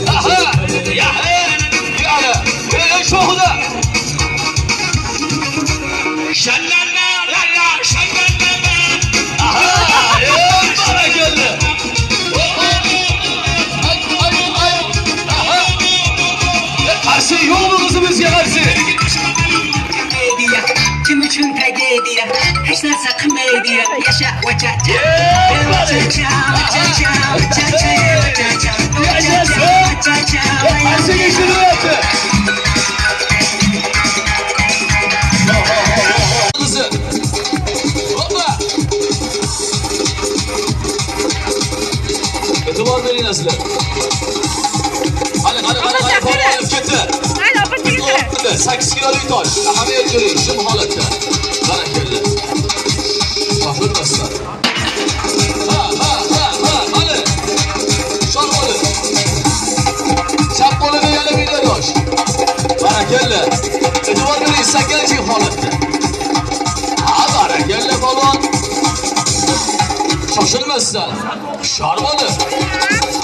Aha! Ya! Yani! Şohuda! Şenlenme! Şenlenme! Aha! Bana geldi! Aha! Her şey yolun kızımız yakarsı! Kim üçün tragediya, hiç narsa komediya, yaşa vacaca. Her şey geçti hayatı! Kızı! Hoppa! Etimar verin aslı. Hadi parayı gitti. Hayır, apatı getir. 8 kiloluk tosh. Ahamiyat ko'ring, shum holatda. Barakalla. Topilmasdan. Hadi. Shor bo'lib. Chap qo'lida yana bitta tosh. Barakalla. E'tibor bering, 8 holatda. Barakalla polvon. Shoshilmasdan. Shor bo'lib.